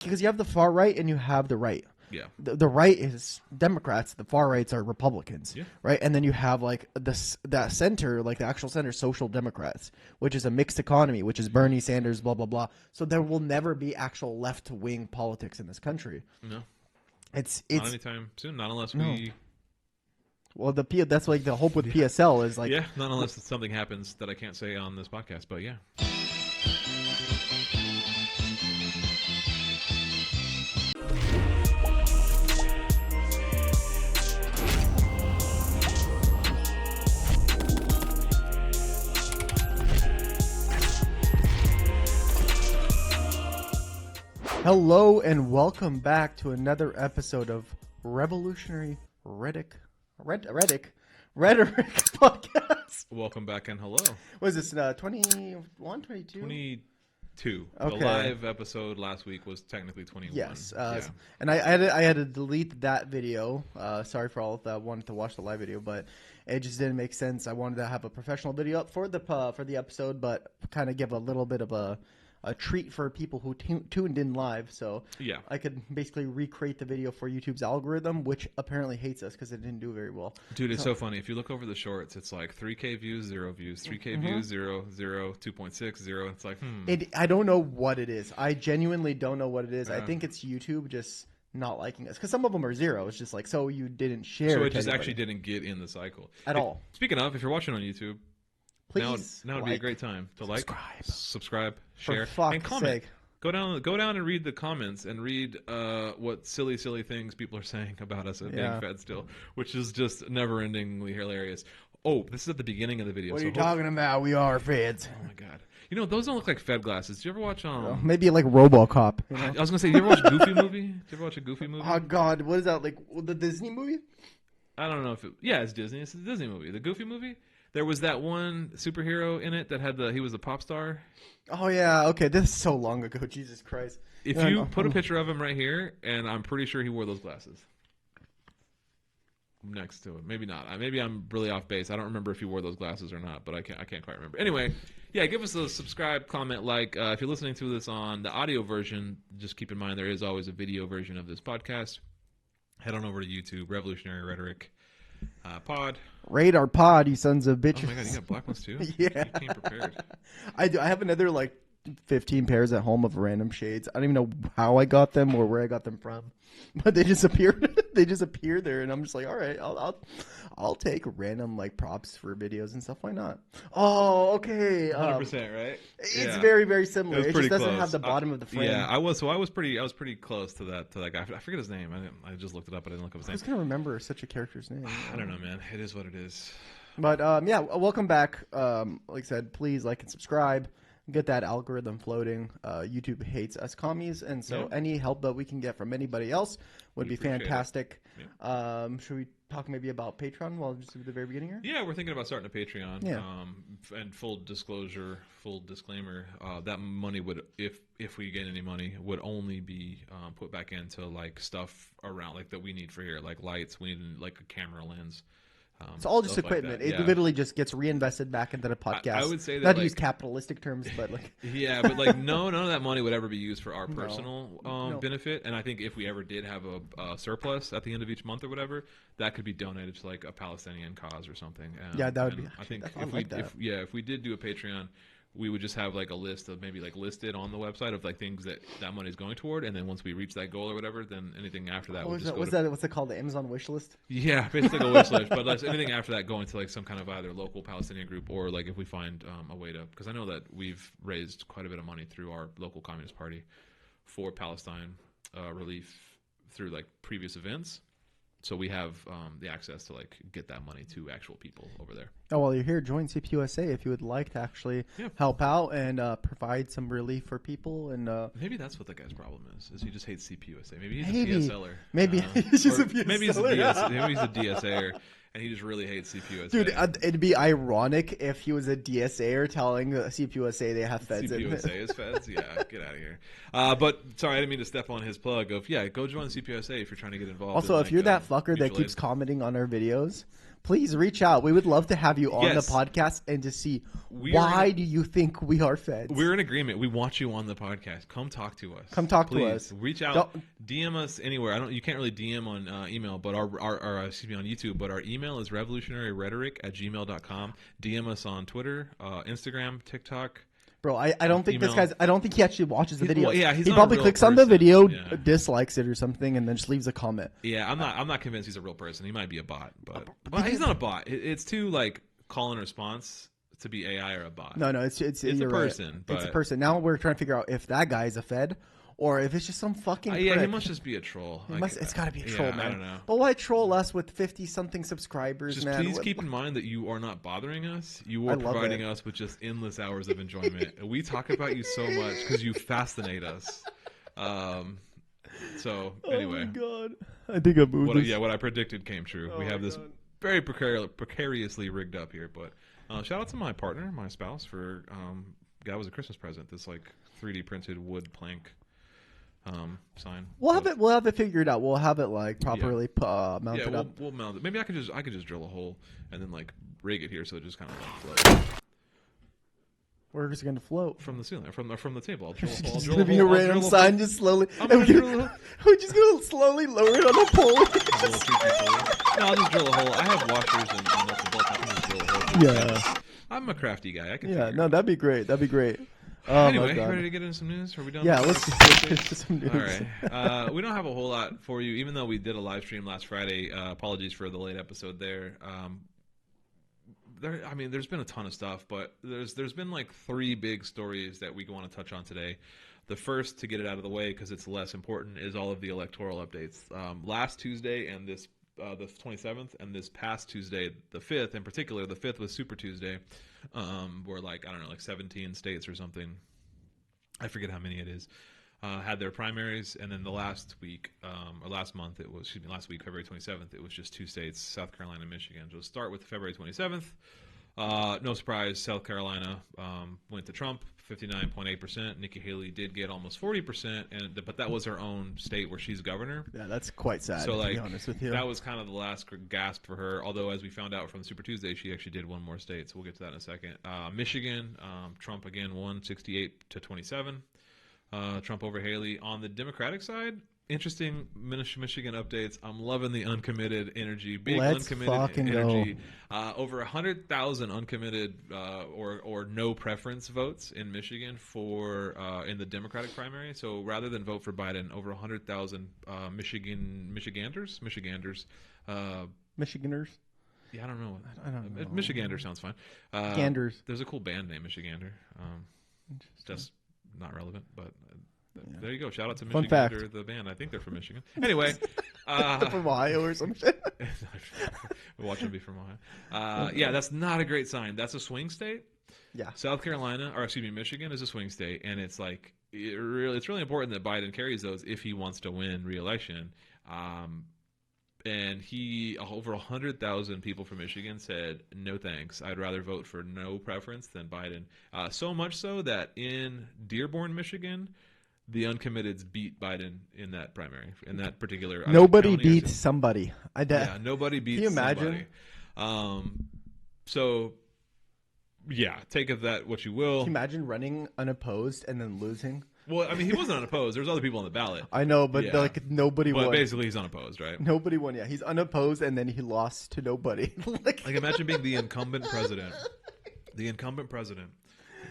because you have the far right and you have the right. Yeah. The right is Democrats. The far rights are Republicans. Yeah. Right. And then you have like that center, like the actual center, Social Democrats, which is a mixed economy, which is Bernie Sanders, blah, blah, blah. So there will never be actual left wing politics in this country. No. It's not anytime soon. Not unless no. we. Well, that's like the hope with PSL is like. Yeah. Not unless something happens that I can't say on this podcast. But yeah. Hello and welcome back to another episode of Revolutionary Rhetoric Podcast. Welcome back and hello. What is this, 21, 22? 22. Okay. The live episode last week was technically 21. Yes. Yeah. And I had to delete that video. Sorry for all that wanted to watch the live video, but it just didn't make sense. I wanted to have a professional video up for the episode, but kind of give a little bit of a treat for people who tuned in live. So Yeah. I could basically recreate the video for YouTube's algorithm, which apparently hates us because it didn't do very well. Dude, it's so funny. If you look over the shorts, it's like 3K views, 0 views, 3K views, 0, 0, 2.6, 0. It's like, I don't know what it is. I genuinely don't know what it is. I think it's YouTube just not liking us because some of them are 0. It's just like, so you didn't share. So it just actually didn't get in the cycle at all. Speaking of, if you're watching on YouTube, please now would be a great time to subscribe, share, and comment. Sake. Go down and read the comments and read what silly things people are saying about us at being fed still, which is just never-endingly hilarious. Oh, this is at the beginning of the video. What are you talking about? We are feds. Oh my god! You know those don't look like Fed glasses. Did you ever watch maybe like RoboCop? You know? I was gonna say, did you ever watch Goofy movie? Did you ever watch a Goofy movie? Oh god, what is that, like the Disney movie? I don't know if it's Disney. It's the Disney movie, the Goofy movie. There was that one superhero in it that had he was a pop star. Oh yeah, okay. This is so long ago. Jesus Christ. If you put a picture of him right here, and I'm pretty sure he wore those glasses. Next to it, maybe not. Maybe I'm really off base. I don't remember if he wore those glasses or not, but I can't quite remember. Anyway, yeah, give us a subscribe, comment, like. If you're listening to this on the audio version, just keep in mind there is always a video version of this podcast. Head on over to YouTube, Revolutionary Rhetoric Pod. Rate our pod, you sons of bitches. Oh my god, you got black ones too? Yeah. You came prepared. I do. I have another like 15 pairs at home of random shades. I don't even know how I got them or where I got them from, but they just appeared. They just appear there, and I'm just like, all right, I'll take random like props for videos and stuff. Why not? Oh, okay. 100%, right? It's very, very similar. It just doesn't close. have the bottom of the frame. Yeah, I was pretty close to that guy. I forget his name. I just looked it up, but I didn't look up his name. I was gonna remember such a character's name. I don't know, man. It is what it is. But yeah, welcome back. Like I said, please like and subscribe. Get that algorithm floating. YouTube hates us commies, and so any help that we can get from anybody else would be fantastic. Yeah. Should we talk maybe about Patreon while just at the very beginning here? Yeah, we're thinking about starting a Patreon. Yeah. And full disclosure, full disclaimer, that money would, if we get any money, would only be put back into like stuff around like that we need for here, like lights. We need like a camera lens. It's all just equipment. Like it literally just gets reinvested back into the podcast. I would say that not to use capitalistic terms, but like yeah, but like none of that money would ever be used for our personal benefit. And I think if we ever did have a surplus at the end of each month or whatever, that could be donated to like a Palestinian cause or something. Yeah, that would be. I think if we did do a Patreon, we would just have like a list of maybe like listed on the website of like things that money is going toward, and then once we reach that goal or whatever, then anything after that what's it called, the Amazon wish list? Yeah, basically a wish list, but like anything after that going to like some kind of either local Palestinian group or like if we find a way to, because I know that we've raised quite a bit of money through our local Communist Party for Palestine relief through like previous events. So we have the access to like get that money to actual people over there. Oh, while you're here, join CPUSA if you would like to actually help out and provide some relief for people. And maybe that's what that guy's problem is he just hates CPUSA. Maybe he's a PSLer. Maybe he's just a PSLer. Maybe he's a DSAer. And he just really hates CPUSA. Dude, it'd be ironic if he was a DSAer telling CPUSA they have feds in it. CPUSA is feds? Yeah, get out of here. But, sorry, I didn't mean to step on his plug of, go join CPUSA if you're trying to get involved. Also, in, if you're that fucker that keeps commenting on our videos, please reach out. We would love to have you on Yes. the podcast and to see why do you think we are feds? We're in agreement. We want you on the podcast. Come talk to us. Come talk Please. to us. Reach out. DM us anywhere. You can't really DM on email, but our on YouTube. But our email is revolutionaryrhetoric@gmail.com. DM us on Twitter, Instagram, TikTok. Bro, I don't think this guy's. I don't think he actually watches the video. Well, yeah, he not probably a real clicks on the person. video, Yeah. dislikes it or something, and then just leaves a comment. Yeah, I'm not convinced he's a real person. He might be a bot, but well, he's not a bot. It's too like call and response to be AI or a bot. No, it's a you're right. person. But It's a person. Now we're trying to figure out if that guy is a fed or if it's just some fucking. Yeah, prick. he must just be a troll. It's got to be a troll, man. I don't know. But why troll us with 50-something subscribers, Just man? please keep in mind that you are not bothering us. You I are love providing it. us with just endless hours of enjoyment. We talk about you so much because you fascinate us. So anyway, Oh my god! I think I moved this. what I predicted came true. We have this very precariously rigged up here, but shout out to my partner, my spouse, for that was a Christmas present. This like 3D printed wood plank sign. We'll have it figured out. We'll have it like properly mounted up. We'll mount it. Maybe I could just drill a hole and then like rig it here so it just kind of like floats We're just gonna float from the ceiling, from the table. I'll drill a hole. It's gonna be a random sign, just slowly. We're just gonna slowly lower it on a pole. No, I'll just drill a hole. I have washers and nuts and bolts. I can just drill a hole. Yeah. I'm a crafty guy. I can. Yeah, figure no, it out. that'd be great. That'd be great. Oh, Anyway, my God. ready to get into some news? Are we done? Yeah, let's get into some news. All right. We don't have a whole lot for you, even though we did a live stream last Friday. Apologies for the late episode there. There's been a ton of stuff, but there's been like 3 big stories that we want to touch on today. The first, to get it out of the way because it's less important, is all of the electoral updates. Last Tuesday and this the 27th, and this past Tuesday, the 5th, in particular, the 5th was Super Tuesday, where like 17 states or something, I forget how many it is, had their primaries, and then the last week, or last month, last week, February 27th, it was just 2 states, South Carolina and Michigan. So we'll start with February 27th. No surprise, South Carolina went to Trump, 59.8%. Nikki Haley did get almost 40%, but that was her own state where she's governor. Yeah, that's quite sad, So, to like, be honest with you. that was kind of the last gasp for her, although as we found out from Super Tuesday, she actually did one more state, so we'll get to that in a second. Michigan, Trump again won 68-27. Trump over Haley. On the Democratic side, interesting Michigan updates. I'm loving the uncommitted energy. Let's uncommitted fucking energy. Over 100,000 uncommitted or no preference votes in Michigan for in the Democratic primary. So rather than vote for Biden, over 100,000 Michiganders. Michiganders? Yeah, I don't know. know. Michigander sounds fine. Ganders. There's a cool band named Michigander. That's not relevant, but there you go. Shout out to Fun Michigander, fact. the band. I think they're from Michigan. Anyway, From Ohio or some shit. we're watching them be from Ohio. Yeah, that's not a great sign. That's a swing state. Yeah. South Carolina, or excuse me, Michigan is a swing state, and it's like it's really important that Biden carries those if he wants to win re-election. And over 100,000 people from Michigan said, no thanks. I'd rather vote for no preference than Biden. So much so that in Dearborn, Michigan, the uncommitteds beat Biden in that primary, in that particular Nobody county. beat somebody. Yeah, nobody beats Can you imagine? somebody. So, yeah, take of that what you will. Can you imagine running unopposed and then losing? Well, I mean, he wasn't unopposed. There was other people on the ballot. I know, but Yeah. like nobody But won. basically, he's unopposed, right? Nobody won. Yeah, he's unopposed, and then he lost to nobody. Like, imagine being the incumbent president. The incumbent president.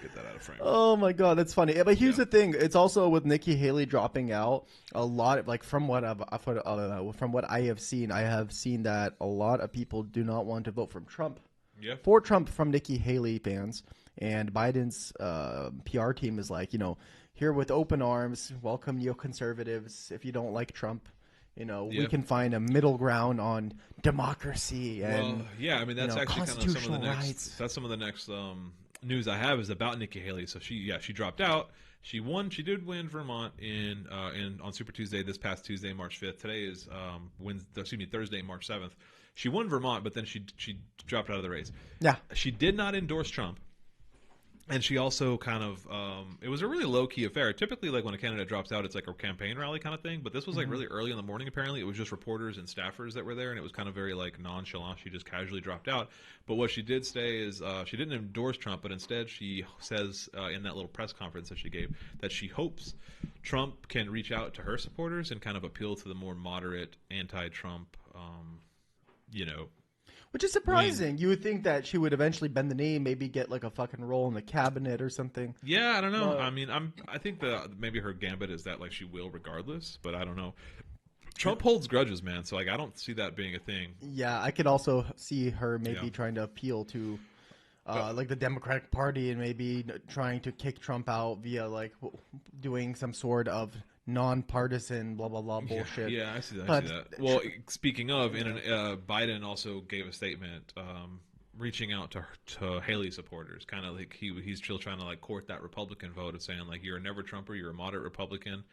Get that out of frame. Oh my god, that's funny. Yeah, but here's the thing: it's also with Nikki Haley dropping out. A lot of like from what I have seen that a lot of people do not want to vote for Trump. Yeah. For Trump from Nikki Haley fans, and Biden's PR team is like, here with open arms, welcome neoconservatives. If you don't like Trump, we can find a middle ground on democracy and I mean that's actually kind of some of the next. rights. That's some of the next news I have is about Nikki Haley. So she dropped out. She won. She did win Vermont on Super Tuesday this past Tuesday, March 5th. Today is Thursday, March 7th. She won Vermont, but then she dropped out of the race. Yeah. She did not endorse Trump. And she also kind of, it was a really low key affair. Typically, like when a candidate drops out, it's like a campaign rally kind of thing. But this was like really early in the morning. Apparently, it was just reporters and staffers that were there, and it was kind of very like nonchalant. She just casually dropped out. But what she did say is she didn't endorse Trump, but instead she says in that little press conference that she gave that she hopes Trump can reach out to her supporters and kind of appeal to the more moderate anti-Trump, you know. Which is surprising. You would think that she would eventually bend the knee, maybe get like a fucking role in the cabinet or something. Yeah, I don't know. I mean, I think that maybe her gambit is that like she will regardless, but I don't know. Trump holds grudges, man. So like, I don't see that being a thing. Yeah, I could also see her maybe trying to appeal to, like the Democratic Party and maybe trying to kick Trump out via like doing some sort of nonpartisan blah blah blah bullshit. Yeah, I see that. I see that. Well, speaking of, Biden also gave a statement reaching out to Haley supporters, kind of like he's still trying to like court that Republican vote of saying like, you're a never Trumper, you're a moderate Republican,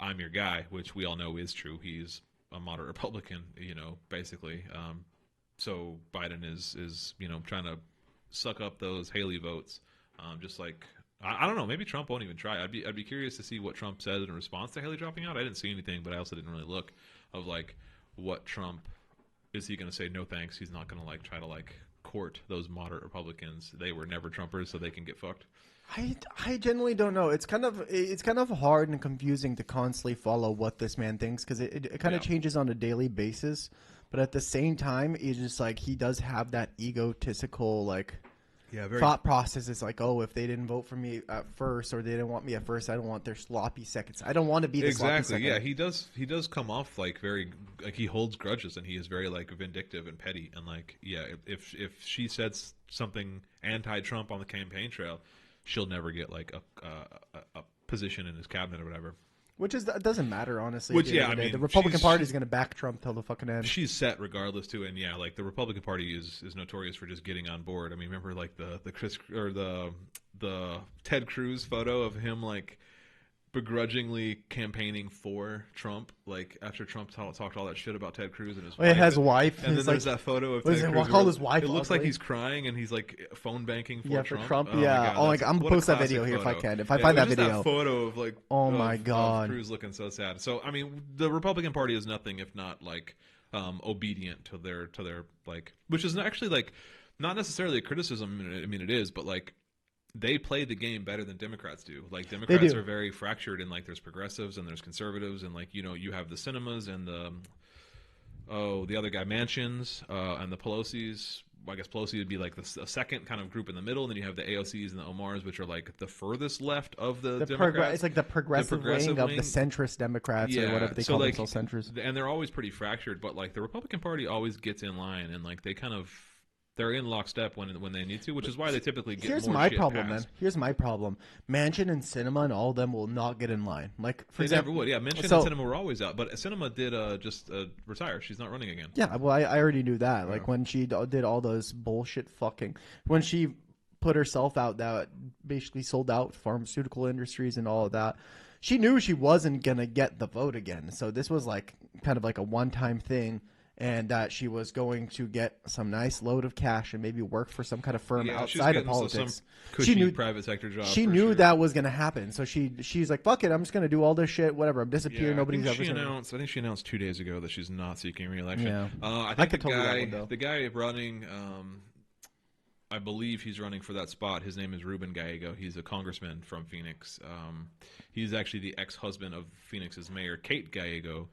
I'm your guy, which we all know is true. He's a moderate Republican, you know, basically. So Biden is you know, trying to suck up those Haley votes, just like. I don't know. Maybe Trump won't even try. I'd be curious to see what Trump said in response to Haley dropping out. I didn't see anything, but I also didn't really look of like what Trump is he going to say. No thanks. He's not going to like try to like court those moderate Republicans. They were never Trumpers, so they can get fucked. I genuinely don't know. It's kind of hard and confusing to constantly follow what this man thinks because it kind of changes on a daily basis. But at the same time, it's just like he does have that egotistical like. Yeah, very thought process is like, oh, if they didn't vote for me at first or they didn't want me at first, I don't want their sloppy seconds. I don't want to be the sloppy second. Yeah, he does come off like very like he holds grudges and he is very like vindictive and petty and like if she said something anti-Trump on the campaign trail, she'll never get like a position in his cabinet or whatever. Which doesn't matter, honestly. Which, yeah, I mean, the Republican Party is going to back Trump till the fucking end. She's set regardless, too. And, yeah, like, the Republican Party is notorious for just getting on board. I mean, remember, like, the Ted Cruz photo of him, like, begrudgingly campaigning for Trump, like, after Trump talked all that shit about Ted Cruz and his wife. It has wife. And then there's that photo of Ted Cruz. Call his wife it looks like he's crying and he's, like, phone banking for Trump. Oh, yeah. Oh, my God. I'm going to post that video here if I can. If I find that video. That photo of, like, oh, my God. Cruz looking so sad. So, I mean, the Republican Party is nothing if not, like, obedient to their like, which is actually, like, not necessarily a criticism. I mean, it is, but, like, they play the game better than Democrats do. Like, Democrats are very fractured, and like there's progressives and there's conservatives, and like, you know, you have the Cinemas and the other guy Mansions and the Pelosi's. Well, I guess Pelosi would be like the second kind of group in the middle, and then you have the AOCs and the Omars, which are like the furthest left of the Democrats. It's like the progressive wing of the centrist Democrats, or whatever they call themselves, centrist. And they're always pretty fractured, but like the Republican Party always gets in line, and like they kind of. They're in lockstep when they need to, which is why they typically get Here's more my shit problem, passed. man. Here's my problem. Manchin and Sinema and all of them will not get in line. Like, for example, never would. Yeah, Manchin and Sinema were always out, but Sinema did just retire. She's not running again. Yeah, well, I already knew that. Like, when she did all those bullshit fucking... When she put herself out that basically sold out pharmaceutical industries and all of that, she knew she wasn't going to get the vote again. So this was like kind of like a one-time thing. And that she was going to get some nice load of cash and maybe work for some kind of firm outside of politics. She knew private sector job. She knew that was going to happen, so she's like, "Fuck it, I'm just going to do all this shit. Whatever, I'm disappearing. Nobody's ever." I think she announced 2 days ago that she's not seeking re-election. Yeah. I think the guy running, I believe he's running for that spot. His name is Ruben Gallego. He's a congressman from Phoenix. He's actually the ex-husband of Phoenix's mayor, Kate Gallego.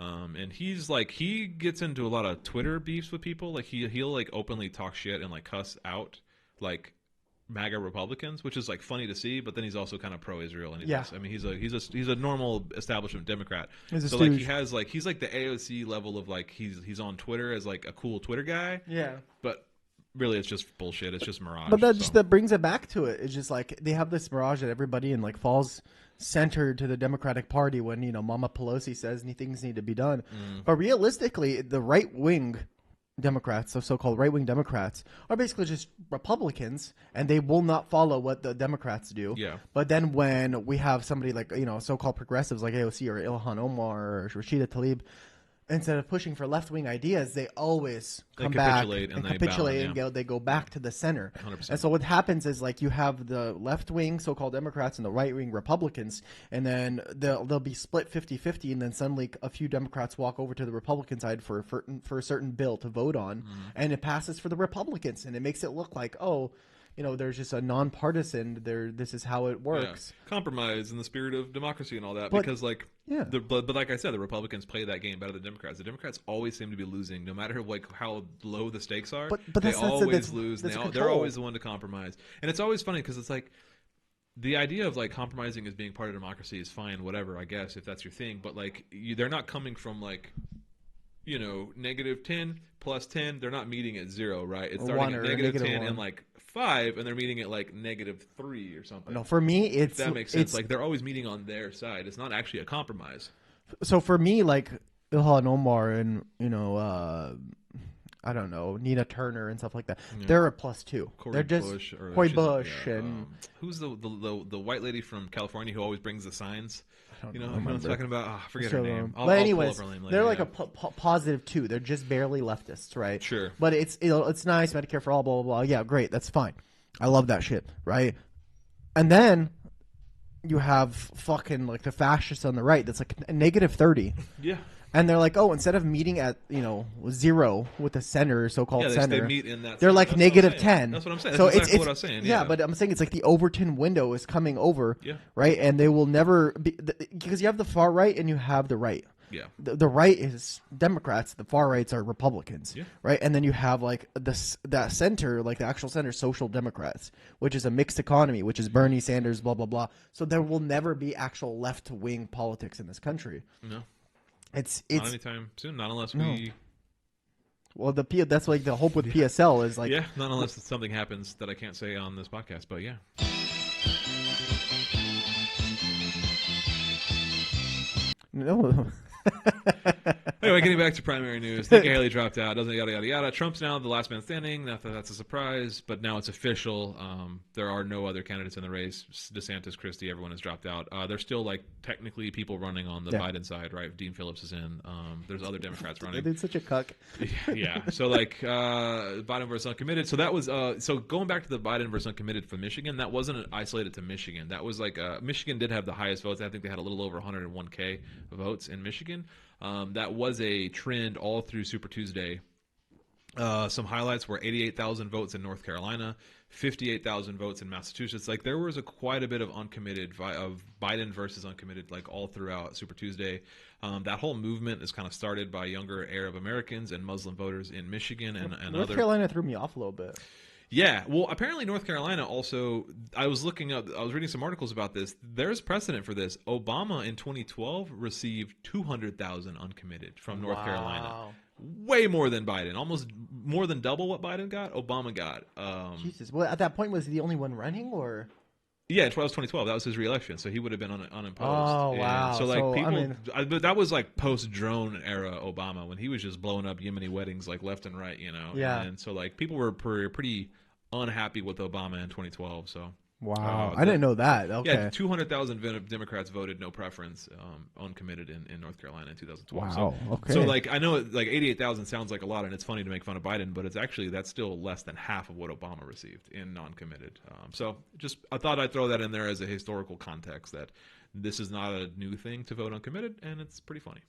And he's like, he gets into a lot of Twitter beefs with people. Like he'll like openly talk shit and like cuss out like MAGA Republicans, which is like funny to see. But then he's also kind of pro-Israel. And I mean, he's a normal establishment Democrat. So like he's like the AOC level of like he's on Twitter as like a cool Twitter guy. Yeah. But really, it's just bullshit. It's just mirage. But that brings it back to it. It's just like they have this mirage that everybody in like falls centered to the Democratic Party when, you know, Mama Pelosi says things need to be done. But realistically, the right-wing Democrats, the so-called right-wing Democrats, are basically just Republicans, and they will not follow what the Democrats do. Yeah. But then when we have somebody like, you know, so-called progressives like AOC or Ilhan Omar or Rashida Tlaib, instead of pushing for left-wing ideas, they always come capitulate back and capitulate they and they go back to the center. 100%. And so what happens is like you have the left-wing so-called Democrats and the right-wing Republicans, and then they'll be split 50-50, and then suddenly a few Democrats walk over to the Republican side for a certain bill to vote on, and it passes for the Republicans, and it makes it look like, oh, you know, there's just a nonpartisan there. This is how it works. Yeah. Compromise in the spirit of democracy and all that. But, because like, yeah. But like I said, the Republicans play that game better than Democrats. The Democrats always seem to be losing, no matter like how low the stakes are. But they always lose. They're always the one to compromise. And it's always funny because it's like the idea of like compromising as being part of democracy is fine, whatever, I guess, if that's your thing. But like they're not coming from like, you know, -10 plus 10. They're not meeting at 0, right? It's starting at -10 and like 5, and they're meeting at like -3 or something. No, for me, if that makes sense. Like they're always meeting on their side. It's not actually a compromise. So for me, like Ilhan Omar and I don't know, Nina Turner and stuff like that, they're a +2. They're just Cori Bush and who's the white lady from California who always brings the signs. You know what I'm talking about? Oh, I forget her name. But anyways, they're like a +2. They're just barely leftists, right? Sure. But it's nice, Medicare for all, blah, blah, blah. Yeah, great. That's fine. I love that shit, right? And then you have fucking like the fascists on the right that's like a -30. Yeah. And they're like, oh, instead of meeting at 0 with the center, so-called center, they meet in that. They're like -10. That's what I'm saying. So that's exactly what I was saying. Yeah, but I'm saying it's like the Overton window is coming over, yeah, right? And they will never be because you have the far right and you have the right. Yeah, the right is Democrats, the far rights are Republicans, right? And then you have like that center, like the actual center, Social Democrats, which is a mixed economy, which is Bernie Sanders, blah blah blah. So there will never be actual left-wing politics in this country. No. It's not anytime soon, not unless we. Well, that's like the hope with PSL is like not unless something happens that I can't say on this podcast, but yeah. No. Anyway, getting back to primary news. Nikki Haley dropped out. Doesn't yada yada yada. Trump's now the last man standing. Not that that's a surprise, but now it's official. There are no other candidates in the race. DeSantis, Christie, everyone has dropped out. There's still like technically people running on the Biden side, right? Dean Phillips is in. There's other Democrats running. It's such a cuck. Yeah. So like Biden versus uncommitted. So that was so going back to the Biden versus uncommitted for Michigan. That wasn't isolated to Michigan. That was like Michigan did have the highest votes. I think they had a little over 101K votes in Michigan. That was a trend all through Super Tuesday. Some highlights were 88,000 votes in North Carolina, 58,000 votes in Massachusetts. Like there was quite a bit of uncommitted of Biden versus uncommitted, like all throughout Super Tuesday. That whole movement is kind of started by younger Arab Americans and Muslim voters in Michigan and North Carolina threw me off a little bit. Yeah, well, apparently North Carolina also. I was reading some articles about this. There's precedent for this. Obama in 2012 received 200,000 uncommitted from North Carolina. Way more than Biden, almost more than double what Biden got. Obama got. Jesus, well, at that point was he the only one running, or? Yeah, it was 2012. That was his re-election, so he would have been unimposed. Oh, wow. So like people, but that was like post-drone era Obama when he was just blowing up Yemeni weddings like left and right, you know. Yeah. And so like people were pretty unhappy with Obama in 2012. So wow, I didn't know that. Okay. Yeah, 200,000 Democrats voted no preference, uncommitted in North Carolina in 2012. Wow. Okay. So like I know like 88,000 sounds like a lot, and it's funny to make fun of Biden, but that's still less than half of what Obama received in non-committed. So just I thought I'd throw that in there as a historical context that this is not a new thing to vote uncommitted, and it's pretty funny.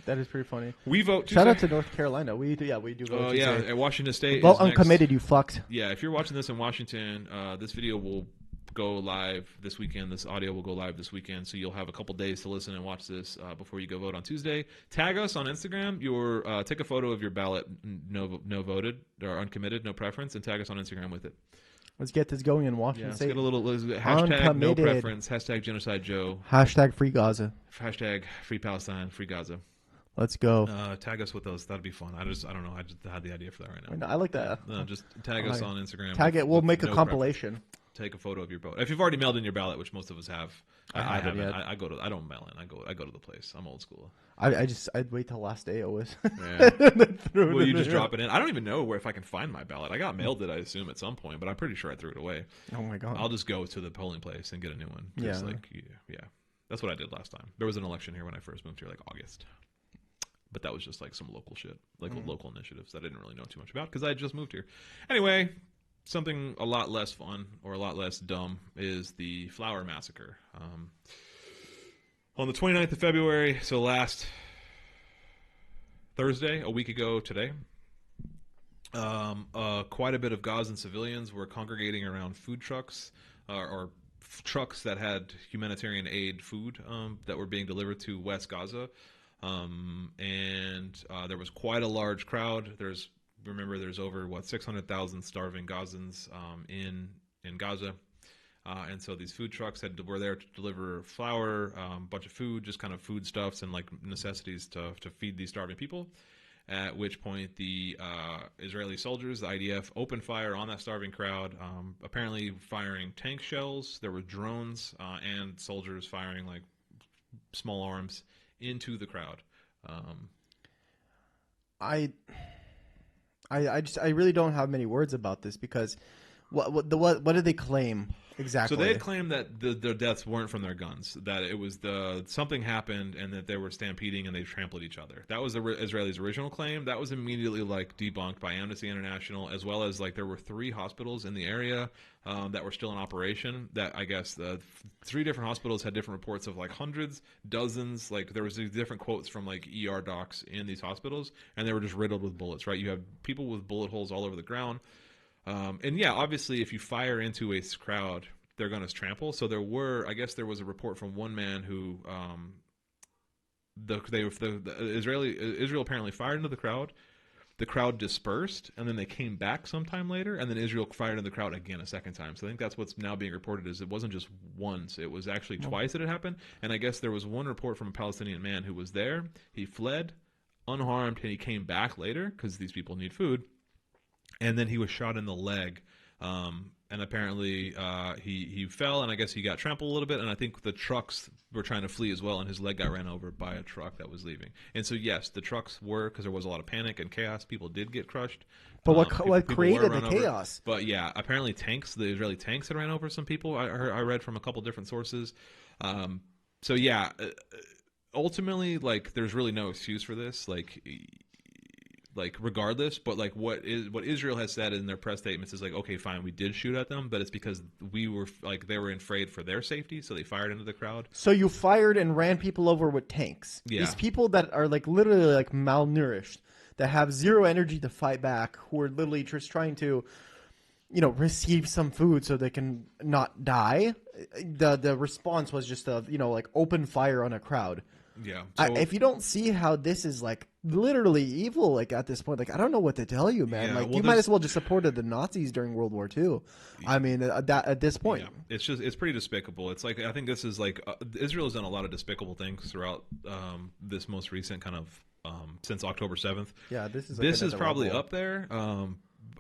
That is pretty funny. We vote Tuesday. Shout out to North Carolina. We do vote Tuesday. Yeah, at Washington State. Vote uncommitted, you fucked. Yeah, if you're watching this in Washington, this video will go live this weekend. This audio will go live this weekend, so you'll have a couple days to listen and watch this before you go vote on Tuesday. Tag us on Instagram. Take a photo of your ballot, no voted or uncommitted, no preference, and tag us on Instagram with it. Let's get this going in Washington State. Let's get a little hashtag uncommitted. No preference, hashtag Genocide Joe, hashtag Free Gaza, hashtag Free Palestine, Free Gaza. Let's go. Tag us with those. That'd be fun. I don't know. I just had the idea for that right now. I like that. Just tag us on Instagram. Tag it. We'll make a compilation. Preference. Take a photo of your vote. If you've already mailed in your ballot, which most of us have, I haven't. Yet. I don't mail in. I go to the place. I'm old school. I'd wait till last day always. Yeah. Well, you just drop it in. I don't even know if I can find my ballot. I got mailed it, I assume, at some point, but I'm pretty sure I threw it away. Oh my god. I'll just go to the polling place and get a new one. Yeah. That's what I did last time. There was an election here when I first moved here, like August. But that was just like some local shit, like local initiatives that I didn't really know too much about because I had just moved here. Anyway, something a lot less fun or a lot less dumb is the Flower Massacre. On the 29th of February, so last Thursday, a week ago today, quite a bit of Gazan civilians were congregating around food trucks or trucks that had humanitarian aid food that were being delivered to West Gaza. And there was quite a large crowd. There's over 600,000 starving Gazans in Gaza. And so these food trucks were there to deliver flour, a bunch of food, just kind of foodstuffs and like necessities to feed these starving people. At which point the Israeli soldiers, the IDF, opened fire on that starving crowd, apparently firing tank shells. There were drones and soldiers firing like small arms into the crowd. I really don't have many words about this because what did they claim exactly? So they had claimed that their deaths weren't from their guns, that it was something happened and that they were stampeding and they trampled each other. That was the Israelis' original claim. That was immediately like debunked by Amnesty International, as well as like there were 3 hospitals in the area that were still in operation. That I guess the 3 different hospitals had different reports of like hundreds, dozens. Like there was these different quotes from like ER docs in these hospitals, and they were just riddled with bullets. Right, you have people with bullet holes all over the ground. And yeah, obviously, if you fire into a crowd, they're going to trample. So I guess there was a report from one man who, Israel apparently fired into the crowd. The crowd dispersed, and then they came back sometime later, and then Israel fired into the crowd again a second time. So I think that's what's now being reported is it wasn't just once; it was actually twice that it happened. And I guess there was one report from a Palestinian man who was there. He fled unharmed, and he came back later because these people need food. And then he was shot in the leg, and apparently he fell, and I guess he got trampled a little bit, and I think the trucks were trying to flee as well, and his leg got ran over by a truck that was leaving. And so, yes, the trucks were, because there was a lot of panic and chaos, people did get crushed. But what created the chaos? But yeah, apparently the Israeli tanks had ran over some people, I read from a couple different sources. So yeah, ultimately, like, there's really no excuse for this, like regardless, but like what Israel has said in their press statements is like, okay, fine, we did shoot at them, but it's because they were afraid for their safety, so they fired into the crowd. So you fired and ran people over with tanks. Yeah. These people that are like literally like malnourished, that have zero energy to fight back, who are literally just trying to, receive some food so they can not die. The response was just like open fire on a crowd. Yeah. So, if you don't see how this is like literally evil, like at this point, like I don't know what to tell you, man. Yeah, you might as well just supported the Nazis during World War II. I mean, at this point, yeah. It's pretty despicable. It's like I think this is like Israel has done a lot of despicable things throughout this most recent kind of since October 7th. Yeah, this is probably level up there.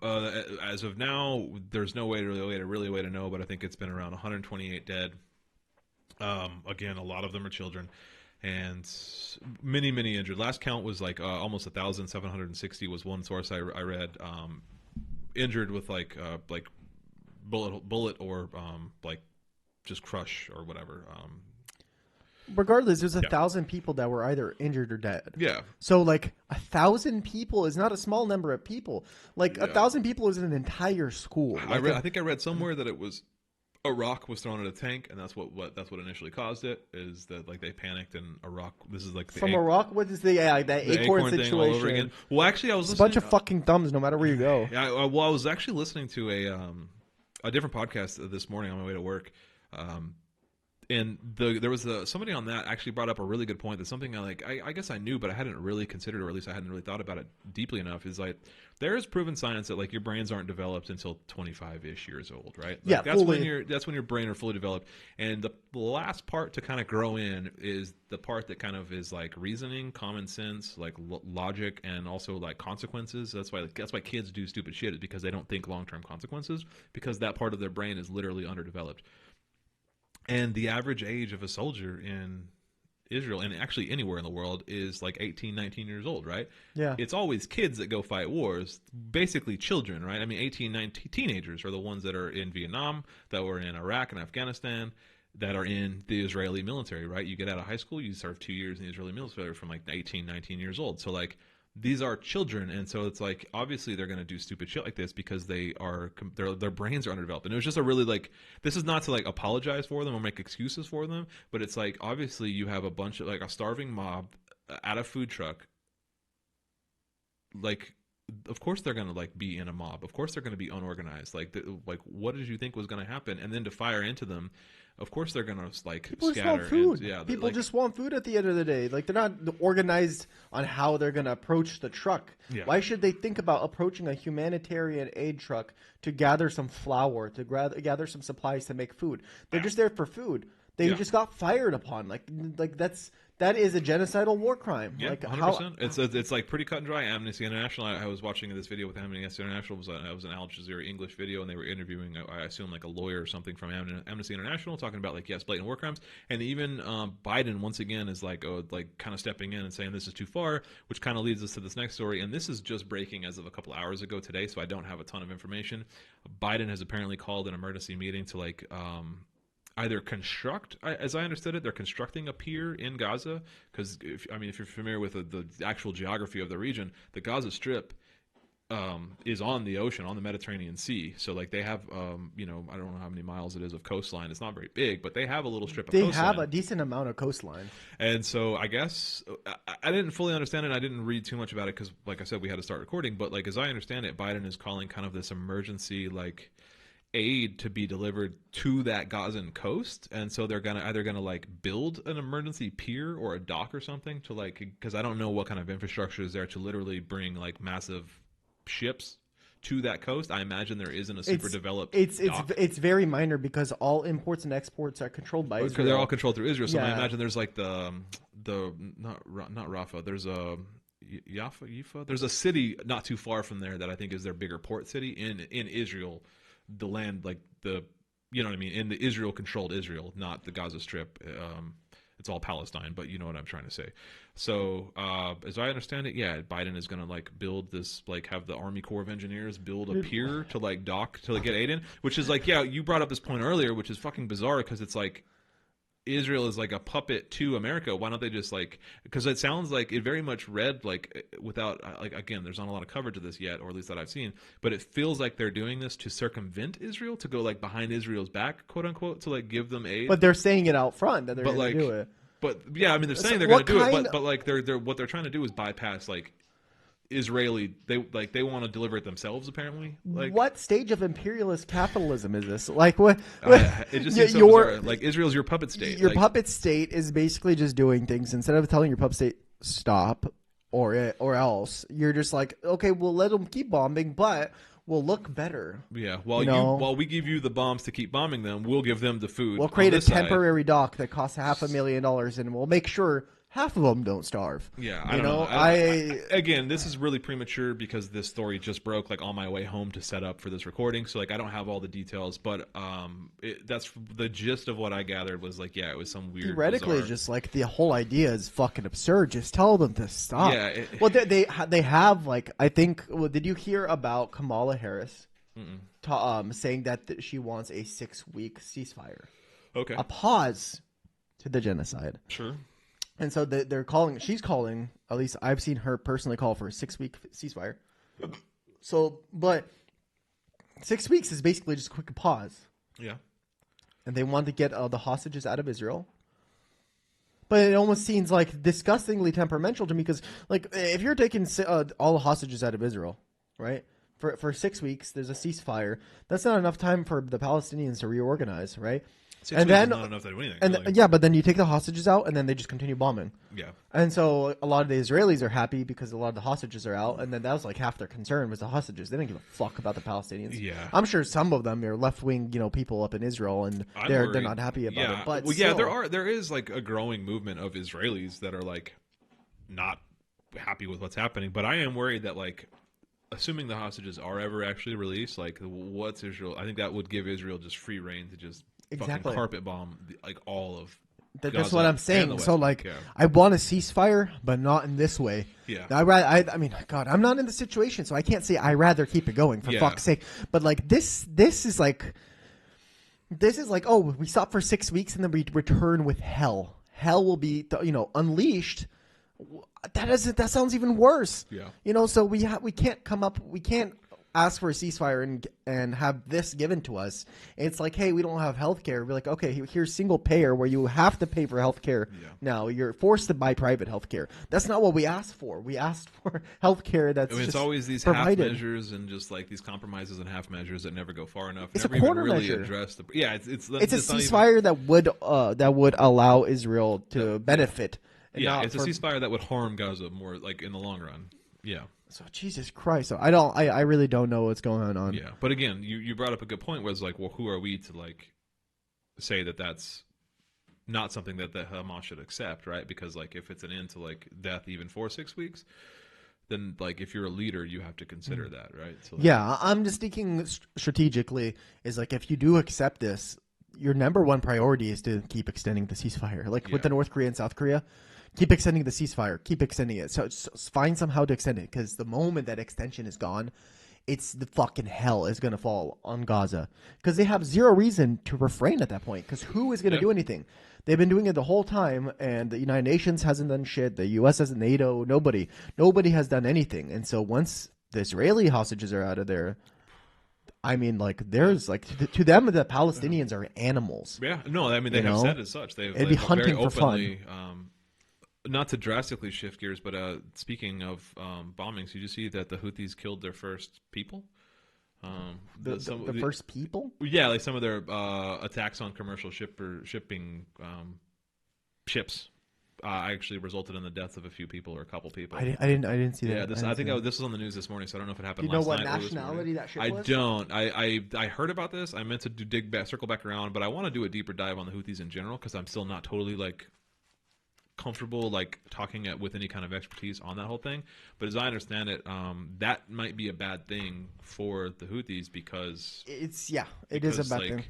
As of now, there's no way to know, but I think it's been around 128 dead. Again, a lot of them are children. And many, many injured. Last count was like almost 1,760 was one source I read. Injured with like bullet or like just crush or whatever. Regardless, there's 1,000 people that were either injured or dead. Yeah. So like 1,000 people is not a small number of people. Like 1,000 people is an entire school. I think I read somewhere that it was. A rock was thrown at a tank, and that's what initially caused it. Is that like they panicked and a rock? This is like from a rock. What is the acorn situation? All over again. Well, actually, I was listening, a bunch of fucking thumbs, no matter where you go. Yeah. I was actually listening to a different podcast this morning on my way to work, and there was somebody on that actually brought up a really good point. That's something I guess I knew, but I hadn't really considered, or at least I hadn't really thought about it deeply enough. Is like there is proven science that like your brains aren't developed until 25-ish years old, right? Like, yeah, that's when your brain are fully developed, and the last part to kind of grow in is the part that kind of is like reasoning, common sense, like logic, and also like consequences. That's why kids do stupid shit, is because they don't think long-term consequences, because that part of their brain is literally underdeveloped. And the average age of a soldier in Israel, and actually anywhere in the world, is like 18, 19 years old, right? Yeah. It's always kids that go fight wars, basically children, right? I mean, 18, 19 teenagers are the ones that are in Vietnam, that were in Iraq and Afghanistan. that are in the Israeli military, right? You get out of high school, you serve 2 years in the Israeli military from like 18, 19 years old. So like these are children, and so it's like obviously they're going to do stupid shit like this because their brains are underdeveloped. And it was just a really like, this is not to like apologize for them or make excuses for them, but it's like obviously you have a bunch of like a starving mob at a food truck. Like, of course they're going to like be in a mob. Of course they're going to be unorganized. Like what did you think was going to happen? And then to fire into them, of course they're gonna like people scatter. Just want food. Yeah, people like, just want food at the end of the day. Like they're not organized on how they're gonna approach the truck. Yeah. Why should they think about approaching a humanitarian aid truck to gather some flour, to gather some supplies to make food? They're just there for food. They just got fired upon. Like that is a genocidal war crime. Yeah, like 100%. It's like pretty cut and dry. Amnesty International. I was watching this video with Amnesty International. It was an Al Jazeera English video, and they were interviewing, I assume, like a lawyer or something from Amnesty International, talking about like blatant war crimes. And even Biden once again is like kind of stepping in and saying this is too far, which kind of leads us to this next story. And this is just breaking as of a couple hours ago today, so I don't have a ton of information. Biden has apparently called an emergency meeting to like. Either construct, as I understood it, they're constructing a pier in Gaza because if you're familiar with the actual geography of the region, the Gaza Strip is on the ocean, on the Mediterranean Sea. So like they have, I don't know how many miles it is of coastline. It's not very big, but they have a little strip of coastline. They have a decent amount of coastline. And so I guess I didn't fully understand it. I didn't read too much about it because, like I said, we had to start recording. But like as I understand it, Biden is calling kind of this emergency like aid to be delivered to that Gazan coast, and so they're either gonna like build an emergency pier or a dock or something to like, because I don't know what kind of infrastructure is there to literally bring like massive ships to that coast. I imagine there isn't a super developed dock. It's very minor because all imports and exports are controlled by Israel. Because they're all controlled through Israel. So I imagine there's like the not Rafah. There's a Yifa. There's a city not too far from there that I think is their bigger port city in Israel. The land, like you know what I mean, in the Israel-controlled Israel, not the Gaza Strip. It's all Palestine, but you know what I'm trying to say. So, as I understand it, yeah, Biden is going to like build this, like have the Army Corps of Engineers build a pier to like dock to like, get aid in, which is like, yeah, you brought up this point earlier, which is fucking bizarre because it's like Israel is like a puppet to America. Why don't they just like, because it sounds like it very much read like without like, again, there's not a lot of coverage of this yet, or at least that I've seen, but it feels like they're doing this to circumvent Israel, to go like behind Israel's back, quote unquote, to like give them aid. But they're saying it out front that they're going to do it. But yeah, I mean, they're saying they're going to do it, but like they're what they're trying to do is bypass like Israeli. They want to deliver it themselves. Apparently, like what stage of imperialist capitalism is this? Like what? It just seems so bizarre. Like Israel's your puppet state. Your puppet state is basically just doing things instead of telling your puppet state stop or else. You're just like, okay, we'll let them keep bombing, but we'll look better. Yeah, while we give you the bombs to keep bombing them, we'll give them the food. We'll create a temporary dock that costs $500,000, and we'll make sure half of them don't starve. Yeah, I don't know. Again, this is really premature because this story just broke like on my way home to set up for this recording. So like I don't have all the details, but that's the gist of what I gathered was like, yeah, it was some weird. Theoretically, bizarre... just like the whole idea is fucking absurd. Just tell them to stop. Yeah. Well, they have like I think. Well, did you hear about Kamala Harris saying that she wants a 6-week ceasefire? Okay. A pause to the genocide. Sure. And so she's calling, at least I've seen her personally call for a 6-week ceasefire. So, but 6 weeks is basically just a quick pause. Yeah. And they want to get the hostages out of Israel. But it almost seems like disgustingly temperamental to me because, like, if you're taking all the hostages out of Israel, right, for 6 weeks, there's a ceasefire. That's not enough time for the Palestinians to reorganize, right? 6 weeks is not enough to do anything. And really. Yeah, but then you take the hostages out, and then they just continue bombing. Yeah. And so a lot of the Israelis are happy because a lot of the hostages are out, and then that was like half their concern was the hostages. They didn't give a fuck about the Palestinians. Yeah. I'm sure some of them are left-wing, people up in Israel, and they're not happy about it. But well, yeah, there is like a growing movement of Israelis that are like not happy with what's happening. But I am worried that like, assuming the hostages are ever actually released, like what's Israel? I think that would give Israel just free reign to just fucking carpet bomb like all of that's what I'm saying. So like, I want a ceasefire, but not in this way. Yeah. I mean, God, I'm not in the situation, so I can't say I rather keep it going for fuck's sake. But like this is like, This is like, oh, we stop for 6 weeks and then we return with hell. Hell will be, unleashed. That sounds even worse. Yeah. So we can't ask for a ceasefire and have this given to us. It's like, hey, we don't have health care. We're like, okay, here's single payer where you have to pay for health care. Yeah. Now you're forced to buy private health care. That's not what we asked for. We asked for health care that's it's always these provided. half measures and just like these compromises and half measures that never go far enough. It's never a quarter even really measure. Address the it's a ceasefire that would allow Israel to benefit. Yeah, it's a ceasefire that would harm Gaza more, like in the long run. Yeah. So Jesus Christ, so I really don't know what's going on. Yeah, but again, you brought up a good point. Where it's like, well, who are we to like say that that's not something that the Hamas should accept, right? Because like if it's an end to like death even for 6 weeks, then like if you're a leader, you have to consider that, right? So, like, yeah, I'm just thinking strategically. Is like if you do accept this, your number one priority is to keep extending the ceasefire, like with the North Korea and South Korea. Keep extending the ceasefire. Keep extending it. So find somehow to extend it, because the moment that extension is gone, it's the fucking hell is going to fall on Gaza, because they have zero reason to refrain at that point, because who is going to do anything? They've been doing it the whole time, and the United Nations hasn't done shit. The U.S. hasn't, NATO, nobody has done anything. And so once the Israeli hostages are out of there, I mean, like, there's like to them, the Palestinians are animals. Yeah, no, I mean they have said as such. It'd be hunting very for openly, fun. Not to drastically shift gears, but speaking of bombings, you just see that the Houthis killed their first people. The first people? Yeah, like some of their attacks on commercial shipping ships actually resulted in the deaths of a few people or a couple people. I didn't see that. Yeah, this was on the news this morning, so I don't know if it happened. Do you know last what night nationality that ship was? I don't. I heard about this. I meant to circle back around, but I want to do a deeper dive on the Houthis in general, because I'm still not totally like comfortable like talking with any kind of expertise on that whole thing. But as I understand it, that might be a bad thing for the Houthis, because it is a bad thing.